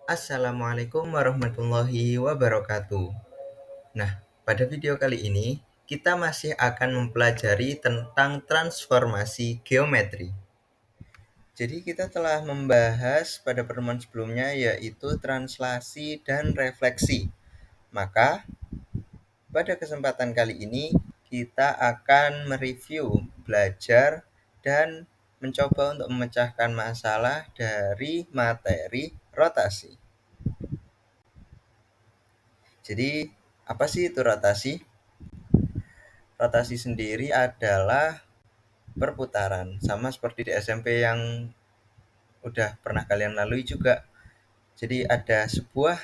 Assalamualaikum warahmatullahi wabarakatuh. Nah, pada video kali ini kita masih akan mempelajari tentang transformasi geometri. Jadi kita telah membahas pada pertemuan sebelumnya yaitu translasi dan refleksi. Maka pada kesempatan kali ini kita akan mereview, belajar, dan mencoba untuk memecahkan masalah dari materi rotasi. Jadi, apa sih itu rotasi? Rotasi sendiri adalah perputaran, sama seperti di SMP yang udah pernah kalian lalui juga. Jadi ada sebuah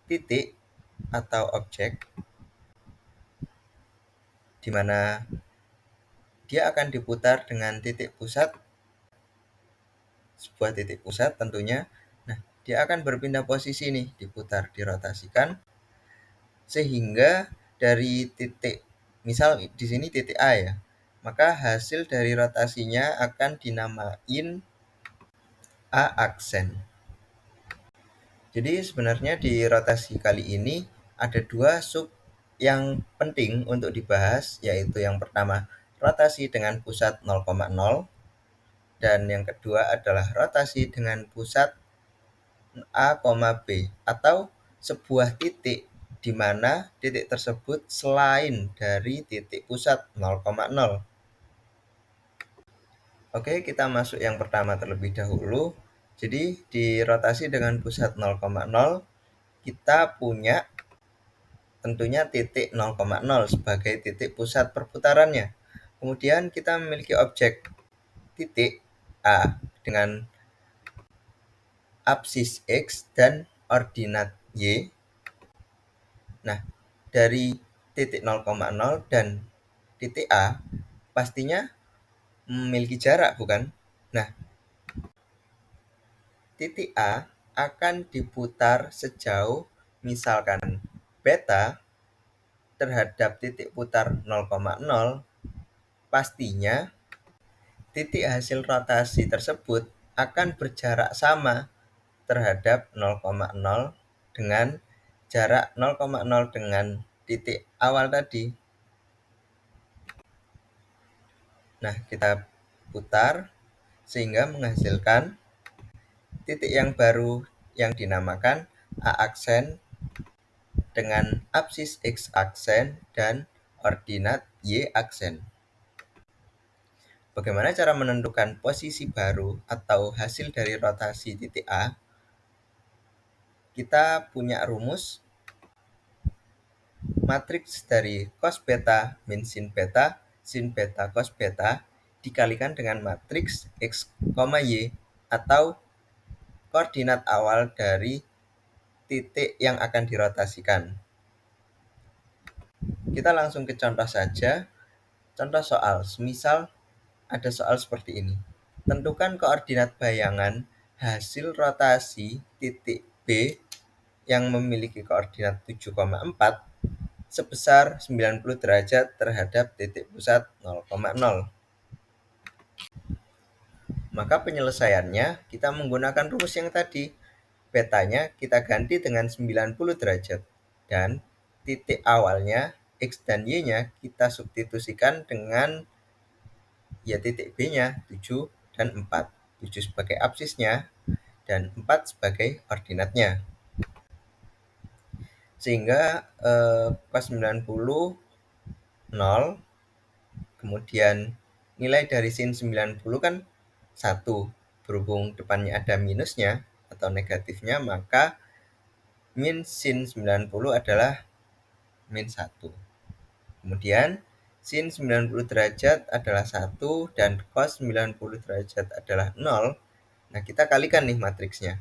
titik atau objek di mana dia akan diputar dengan titik pusat, sebuah titik pusat tentunya. Nah, dia akan berpindah posisi nih, diputar, dirotasikan sehingga dari titik, misal di sini titik A ya, maka hasil dari rotasinya akan dinamain A aksen. Jadi sebenarnya di rotasi kali ini ada dua sub yang penting untuk dibahas, yaitu yang pertama rotasi dengan pusat 0,0 dan yang kedua adalah rotasi dengan pusat A, B atau sebuah titik di mana titik tersebut selain dari titik pusat 0,0. Oke, kita masuk yang pertama terlebih dahulu. Jadi di rotasi dengan pusat 0,0 kita punya tentunya titik 0,0 sebagai titik pusat perputarannya. Kemudian kita memiliki objek titik A dengan apsis X dan ordinat Y. Nah, dari titik 0,0 dan titik A pastinya memiliki jarak, bukan? Nah, titik A akan diputar sejauh misalkan beta terhadap titik putar 0,0, pastinya titik hasil rotasi tersebut akan berjarak sama terhadap 0,0 dengan jarak 0,0 dengan titik awal tadi. Nah, kita putar sehingga menghasilkan titik yang baru yang dinamakan A aksen dengan apsis X aksen dan ordinat Y aksen. Bagaimana cara menentukan posisi baru atau hasil dari rotasi titik A? Kita punya rumus matriks dari cos beta min sin beta cos beta dikalikan dengan matriks X, Y atau koordinat awal dari titik yang akan dirotasikan. Kita langsung ke contoh saja. Contoh soal, semisal ada soal seperti ini. Tentukan koordinat bayangan hasil rotasi titik B yang memiliki koordinat 7,4 sebesar 90 derajat terhadap titik pusat 0,0. Maka penyelesaiannya kita menggunakan rumus yang tadi. Betanya kita ganti dengan 90 derajat dan titik awalnya X dan Y-nya kita substitusikan dengan ya titik B-nya 7 dan 4. 7 sebagai absisnya dan 4 sebagai ordinatnya. Sehingga cos 90 0, kemudian nilai dari sin 90 kan 1. Berhubung depannya ada minusnya atau negatifnya, maka min sin 90 adalah min 1. Kemudian sin 90 derajat adalah 1 dan cos 90 derajat adalah 0. Nah, kita kalikan nih matriksnya.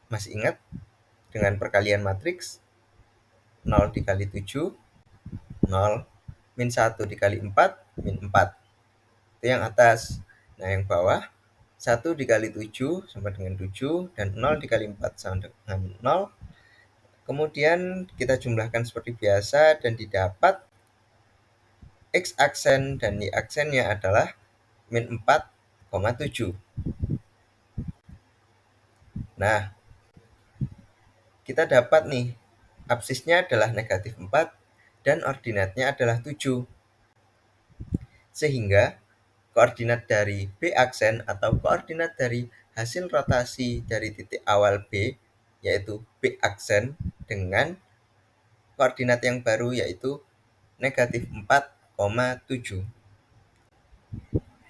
Masih ingat dengan perkalian matriks? 0 dikali 7, 0. Min 1 dikali 4, min 4. Itu yang atas. Nah, yang bawah 1 dikali 7 sama dengan 7 dan 0 dikali 4 sama dengan 0. Kemudian kita jumlahkan seperti biasa dan didapat X aksen dan Y aksennya adalah min 4,7. Nah, kita dapat nih, absisnya adalah negatif 4 dan ordinatnya adalah 7. Sehingga koordinat dari B aksen atau koordinat dari hasil rotasi dari titik awal B, yaitu B aksen, dengan koordinat yang baru yaitu negatif 4,7.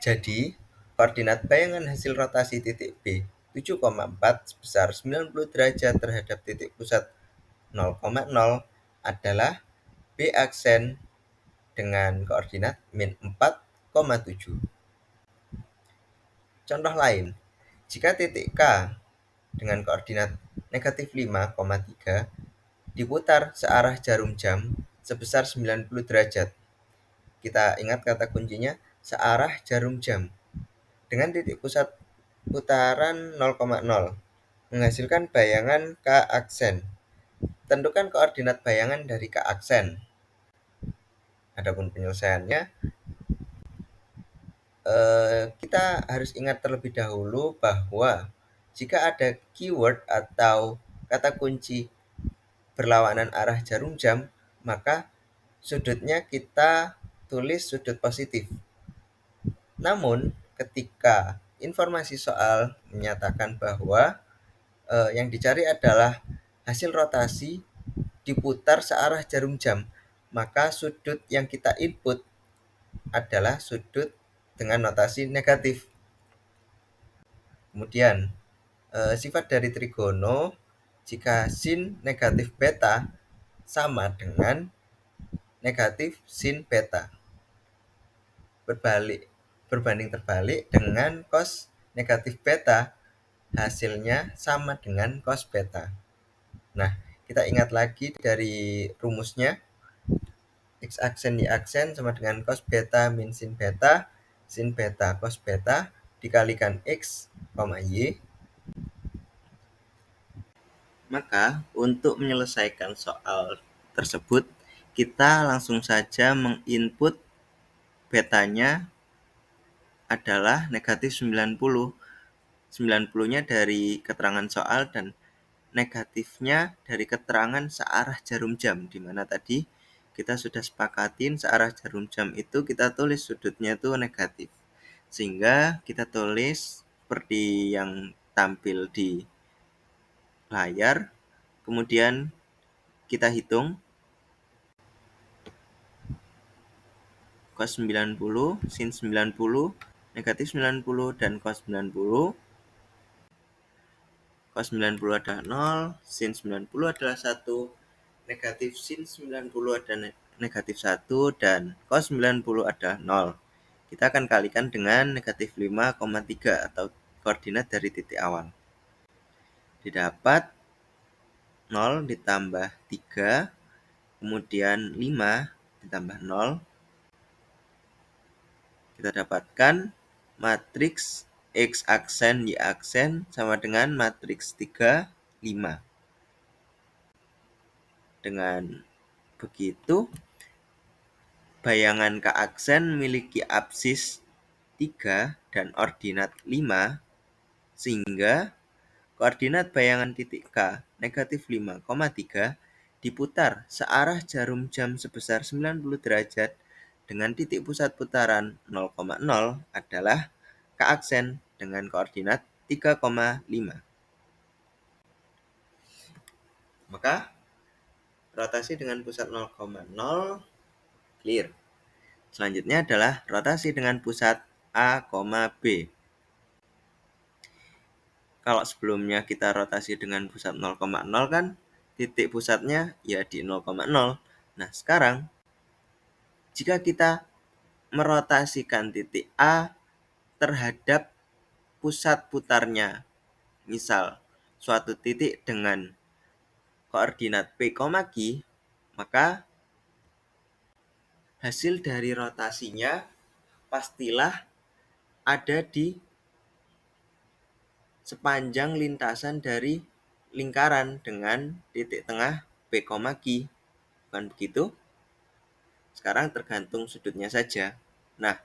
Jadi, koordinat bayangan hasil rotasi titik B 7,4 sebesar 90 derajat terhadap titik pusat 0,0 adalah B aksen dengan koordinat min 4,7. Contoh lain, jika titik K dengan koordinat negatif 5,3 diputar searah jarum jam sebesar 90 derajat. Kita ingat kata kuncinya searah jarum jam. Dengan titik pusat putaran 0,0 menghasilkan bayangan K aksen. Tentukan koordinat bayangan dari K aksen. Adapun penyelesaiannya, kita harus ingat terlebih dahulu bahwa jika ada keyword atau kata kunci berlawanan arah jarum jam, maka sudutnya kita tulis sudut positif. Namun, ketika informasi soal menyatakan bahwa yang dicari adalah hasil rotasi diputar searah jarum jam, maka sudut yang kita input adalah sudut dengan notasi negatif. Kemudian, sifat dari trigono jika sin negatif beta sama dengan negatif sin beta. Berbanding terbalik dengan cos negatif beta, hasilnya sama dengan cos beta. Nah, kita ingat lagi dari rumusnya, X aksen Y aksen sama dengan cos beta min sin beta cos beta dikalikan X, Y. Maka untuk menyelesaikan soal tersebut, kita langsung saja menginput betanya adalah negatif 90. 90-nya dari keterangan soal dan negatifnya dari keterangan searah jarum jam, di mana tadi kita sudah sepakatin searah jarum jam itu kita tulis sudutnya itu negatif. Sehingga kita tulis seperti yang tampil di layar. Kemudian kita hitung cos 90, sin 90, negatif 90, dan cos 90. Cos 90 adalah 0, sin 90 adalah 1, negatif sin 90 adalah negatif 1, dan cos 90 adalah 0. Kita akan kalikan dengan negatif 5,3 atau koordinat dari titik awal. Didapat 0 ditambah 3, kemudian 5 ditambah 0. Kita dapatkan matriks X aksen Y aksen sama dengan matriks 3, 5. Dengan begitu, bayangan K aksen memiliki absis 3 dan ordinat 5, sehingga koordinat bayangan titik K negatif 5,3 diputar searah jarum jam sebesar 90 derajat dengan titik pusat putaran 0,0 adalah K aksen dengan koordinat 3,5. Maka rotasi dengan pusat 0,0 clear. Selanjutnya adalah rotasi dengan pusat A, B. Kalau sebelumnya kita rotasi dengan pusat 0,0 kan titik pusatnya ya di 0,0. Nah, sekarang jika kita merotasikan titik A terhadap pusat putarnya, misal suatu titik dengan koordinat P, Q, maka hasil dari rotasinya pastilah ada di sepanjang lintasan dari lingkaran dengan titik tengah P, Q. Bukan begitu? Sekarang tergantung sudutnya saja. Nah,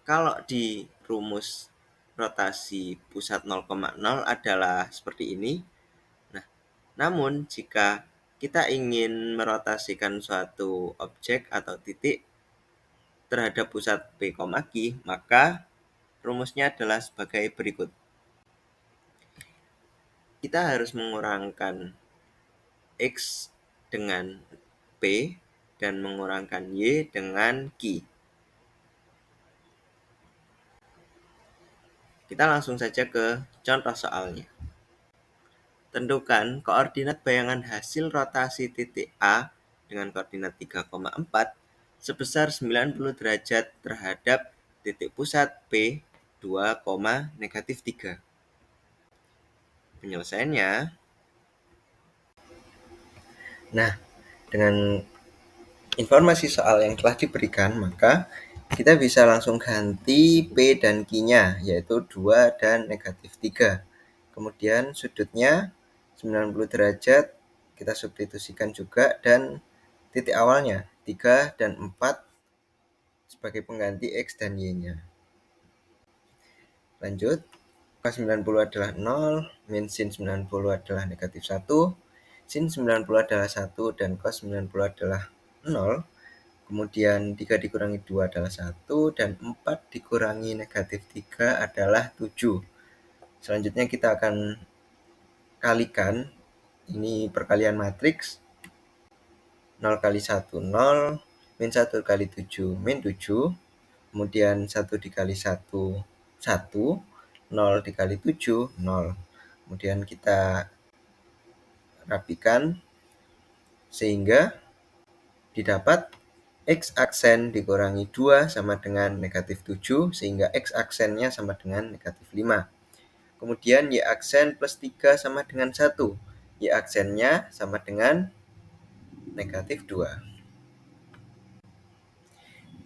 kalau di rumus rotasi pusat 0,0 adalah seperti ini. Namun, jika kita ingin merotasikan suatu objek atau titik terhadap pusat P, Q, maka rumusnya adalah sebagai berikut. Kita harus mengurangkan X dengan P dan mengurangkan Y dengan Q. Kita langsung saja ke contoh soalnya. Tentukan koordinat bayangan hasil rotasi titik A dengan koordinat 3,4 sebesar 90 derajat terhadap titik pusat P 2, -3. Penyelesaiannya, nah, dengan informasi soal yang telah diberikan, maka kita bisa langsung ganti P dan Q-nya, yaitu 2 dan -3. Kemudian sudutnya 90 derajat kita substitusikan juga, dan titik awalnya 3 dan 4 sebagai pengganti X dan Y-nya. Lanjut, cos 90 adalah 0, min sin 90 adalah -1, sin 90 adalah 1, dan cos 90 adalah 0. Kemudian 3 dikurangi 2 adalah 1, dan 4 dikurangi -3 adalah 7. Selanjutnya kita akan kalikan, ini perkalian matriks. 0 kali 1, 0, min 1 kali 7, min 7. Kemudian 1 dikali 1, 1, 0 dikali 7, 0. Kemudian kita rapikan sehingga didapat X aksen dikurangi 2 sama dengan -7, sehingga X aksennya sama dengan -5. Kemudian Y aksen plus 3 sama dengan 1. Y aksennya sama dengan -2.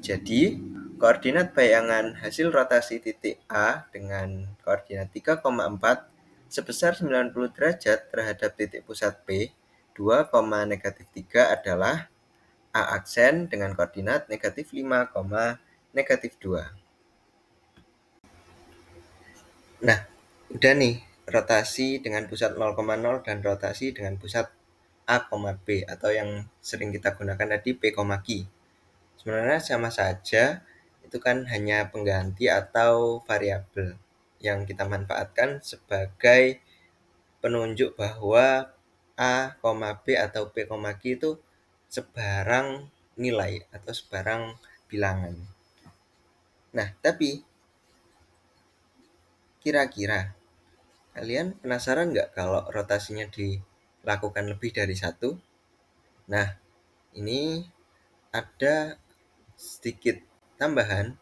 Jadi, koordinat bayangan hasil rotasi titik A dengan koordinat 3,4 sebesar 90 derajat terhadap titik pusat P 2, -3 adalah A aksen dengan koordinat -5, -2. Nah, udah nih rotasi dengan pusat 0,0 dan rotasi dengan pusat A, B, atau yang sering kita gunakan tadi P, Q. Sebenarnya sama saja, itu kan hanya pengganti atau variabel yang kita manfaatkan sebagai penunjuk bahwa A, B, atau P, Q itu sebarang nilai atau sebarang bilangan. Nah, tapi kira-kira kalian penasaran nggak kalau rotasinya dilakukan lebih dari satu? Nah, ini ada sedikit tambahan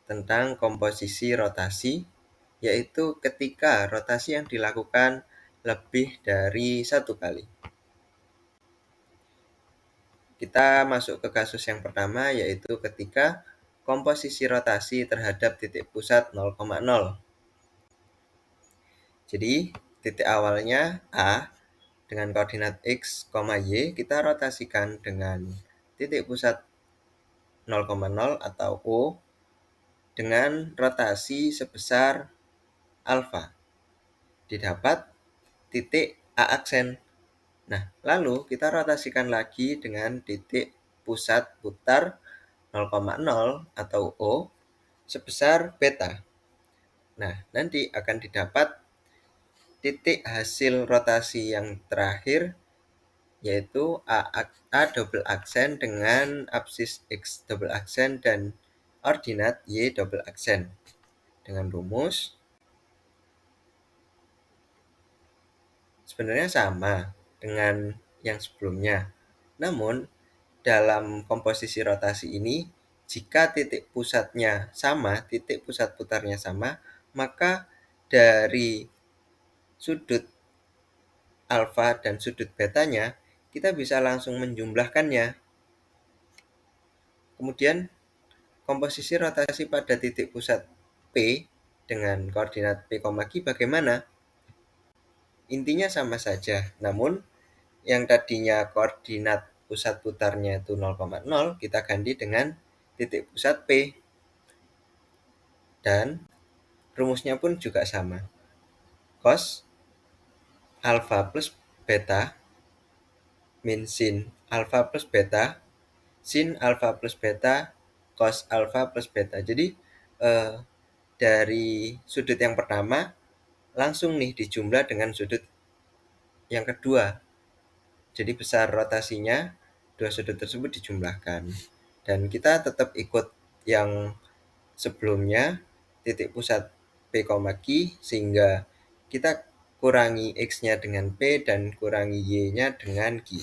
tentang komposisi rotasi, yaitu ketika rotasi yang dilakukan lebih dari satu kali. Kita masuk ke kasus yang pertama, yaitu ketika komposisi rotasi terhadap titik pusat 0,0. Jadi, titik awalnya A dengan koordinat X, Y, kita rotasikan dengan titik pusat 0,0 atau O dengan rotasi sebesar alfa. Didapat titik A aksen. Nah, lalu kita rotasikan lagi dengan titik pusat putar 0,0 atau O sebesar beta. Nah, nanti akan didapat titik hasil rotasi yang terakhir, yaitu A double aksen dengan absis X double aksen dan ordinat Y double aksen. Dengan rumus sebenarnya sama dengan yang sebelumnya. Namun, dalam komposisi rotasi ini, jika titik pusatnya sama, titik pusat putarnya sama, maka dari sudut alfa dan sudut betanya, kita bisa langsung menjumlahkannya. Kemudian, komposisi rotasi pada titik pusat P dengan koordinat P, Q bagaimana? Intinya sama saja, namun yang tadinya koordinat pusat putarnya itu 0,0, kita ganti dengan titik pusat P. Dan rumusnya pun juga sama. Cos alfa plus beta min sin alfa plus beta, sin alfa plus beta, cos alfa plus beta. Jadi dari sudut yang pertama langsung nih dijumlah dengan sudut yang kedua. Jadi besar rotasinya, dua sudut tersebut dijumlahkan. Dan kita tetap ikut yang sebelumnya, titik pusat P, Q, sehingga kita kurangi X-nya dengan P dan kurangi Y-nya dengan Q.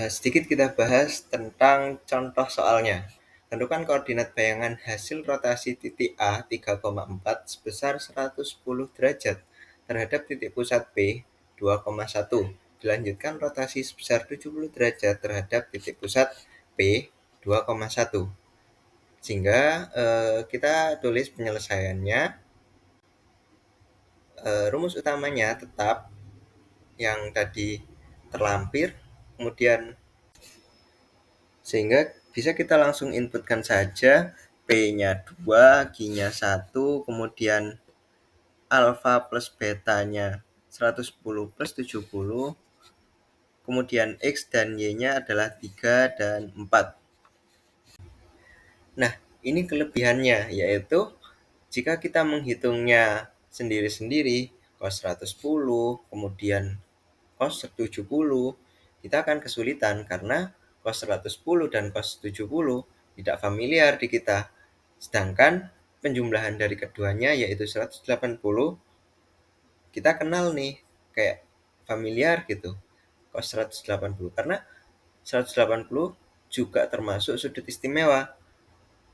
Sedikit kita bahas tentang contoh soalnya. Tentukan koordinat bayangan hasil rotasi titik A 3,4 sebesar 110 derajat terhadap titik pusat P 2,1. Dilanjutkan rotasi sebesar 70 derajat terhadap titik pusat P 2,1. Sehingga kita tulis penyelesaiannya. Rumus utamanya tetap yang tadi terlampir, kemudian sehingga bisa kita langsung inputkan saja P-nya 2, Q-nya 1, kemudian alfa plus betanya 110 plus 70, kemudian X dan Y-nya adalah 3 dan 4. Nah, ini kelebihannya, yaitu jika kita menghitungnya sendiri-sendiri, cos 110, kemudian cos 70, kita akan kesulitan karena cos 110 dan cos 70 tidak familiar di kita. Sedangkan penjumlahan dari keduanya yaitu 180, kita kenal nih, kayak familiar gitu, cos 180. Karena 180 juga termasuk sudut istimewa.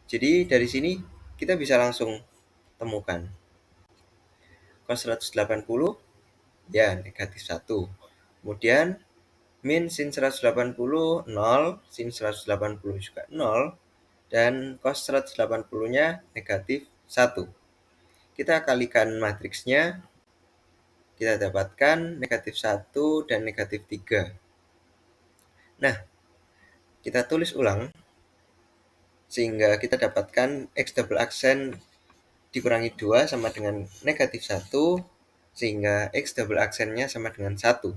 Jadi dari sini kita bisa langsung temukan. Cos 180 ya negatif 1. Kemudian min sin 180 0, sin 180 juga 0, dan cos 180-nya negatif 1. Kita kalikan matriksnya, kita dapatkan negatif 1 dan negatif 3. Nah, kita tulis ulang, sehingga kita dapatkan X double aksen dikurangi 2 sama dengan negatif 1, sehingga X double aksennya sama dengan 1.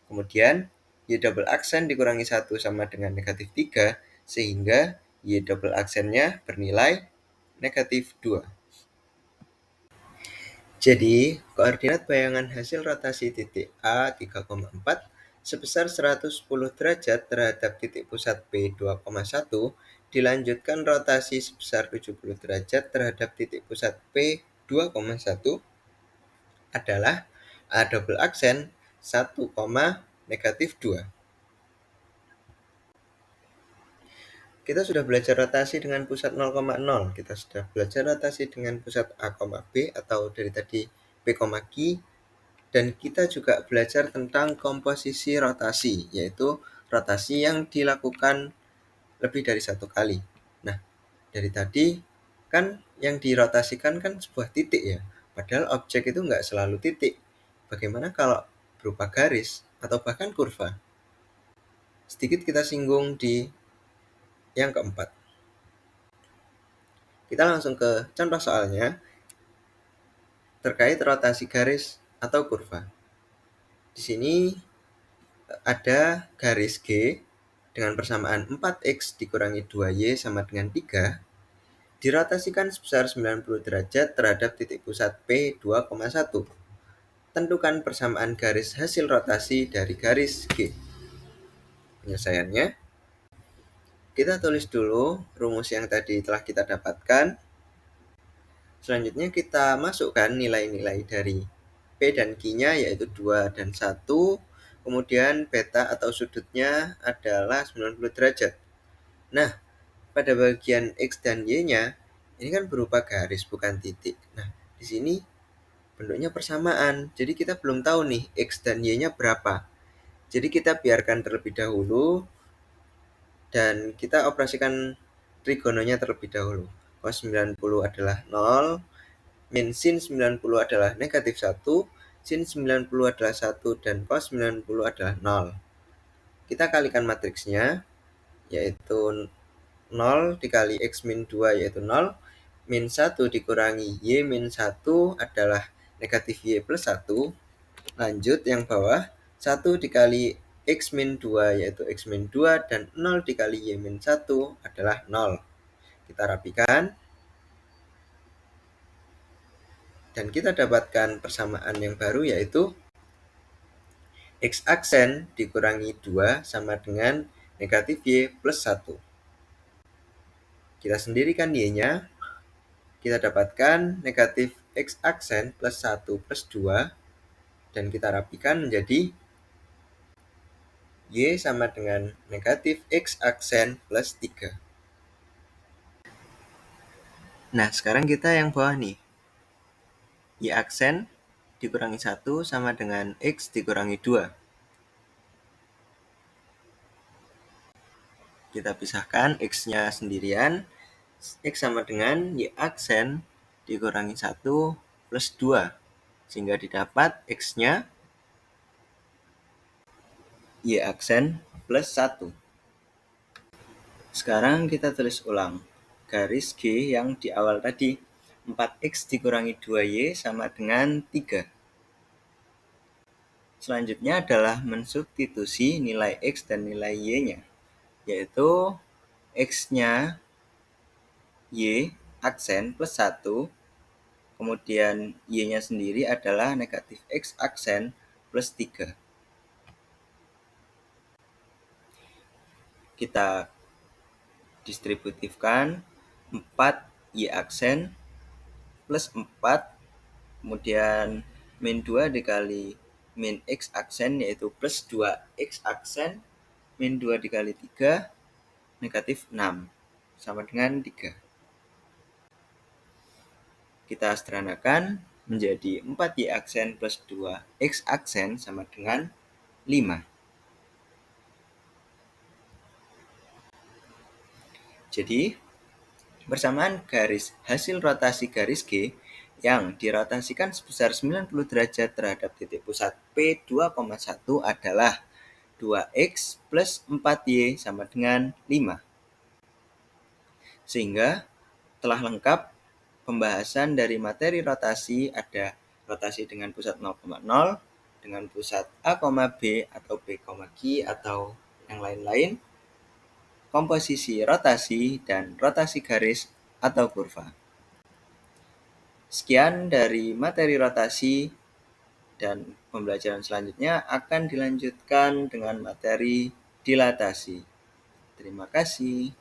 Kemudian Y double aksen dikurangi 1 sama dengan negatif 3, sehingga Y double aksennya bernilai negatif 2. Jadi, koordinat bayangan hasil rotasi titik A 3,4 sebesar 110 derajat terhadap titik pusat P 2,1 dilanjutkan rotasi sebesar 70 derajat terhadap titik pusat P 2,1 adalah A double aksen 1, negatif 2. Kita sudah belajar rotasi dengan pusat 0,0. Kita sudah belajar rotasi dengan pusat A, B atau dari tadi P, Q. Dan kita juga belajar tentang komposisi rotasi, yaitu rotasi yang dilakukan lebih dari satu kali. Nah, dari tadi kan yang dirotasikan kan sebuah titik ya. Padahal objek itu nggak selalu titik. Bagaimana kalau berupa garis atau bahkan kurva? Sedikit kita singgung di yang keempat. Kita langsung ke contoh soalnya terkait rotasi garis atau kurva. Di sini ada garis G dengan persamaan 4X dikurangi 2Y sama dengan 3 dirotasikan sebesar 90 derajat terhadap titik pusat P 2,1. Tentukan persamaan garis hasil rotasi dari garis G. Penyelesaiannya, kita tulis dulu rumus yang tadi telah kita dapatkan. Selanjutnya kita masukkan nilai-nilai dari P dan Q-nya yaitu 2 dan 1. Kemudian beta atau sudutnya adalah 90 derajat. Nah, pada bagian X dan Y-nya ini kan berupa garis bukan titik. Nah, di sini bentuknya persamaan. Jadi kita belum tahu nih X dan Y-nya berapa. Jadi kita biarkan terlebih dahulu dan kita operasikan trigononya terlebih dahulu. Cos 90 adalah 0, min sin 90 adalah negatif 1, sin 90 adalah 1, dan cos 90 adalah 0. Kita kalikan matriksnya, yaitu 0 dikali X min 2 yaitu 0, min 1 dikurangi Y min 1 adalah negatif Y plus 1. Lanjut yang bawah, 1 dikali X min 2 yaitu X min 2 dan 0 dikali Y min 1 adalah 0. Kita rapikan. Dan kita dapatkan persamaan yang baru yaitu X aksen dikurangi 2 sama dengan negatif Y plus 1. Kita sendirikan Y-nya. Kita dapatkan negatif X aksen plus 1 plus 2. Dan kita rapikan menjadi Y sama dengan negatif X aksen plus 3. Nah, sekarang kita yang bawah nih. Y aksen dikurangi 1 sama dengan X dikurangi 2. Kita pisahkan X-nya sendirian. X sama dengan Y aksen dikurangi 1 plus 2. Sehingga didapat X-nya Y aksen plus 1. Sekarang kita tulis ulang. Garis G yang di awal tadi. 4X dikurangi 2Y sama dengan 3. Selanjutnya adalah mensubstitusi nilai X dan nilai Y-nya. Yaitu X-nya Y aksen plus 1, kemudian Y-nya sendiri adalah negatif X aksen plus 3. Kita distributifkan 4 Y aksen plus 4, kemudian min 2 dikali min X aksen yaitu plus 2X aksen, min 2 dikali 3, negatif 6, sama dengan 3. Kita sederhanakan menjadi 4Y aksen plus 2X aksen sama dengan 5. Jadi, bersamaan garis hasil rotasi garis G yang dirotasikan sebesar 90 derajat terhadap titik pusat P2,1 adalah 2X plus 4Y sama dengan 5. Sehingga telah lengkap pembahasan dari materi rotasi. Ada rotasi dengan pusat 0,0, dengan pusat A, B atau B, Q atau yang lain-lain, komposisi rotasi, dan rotasi garis atau kurva. Sekian dari materi rotasi, dan pembelajaran selanjutnya akan dilanjutkan dengan materi dilatasi. Terima kasih.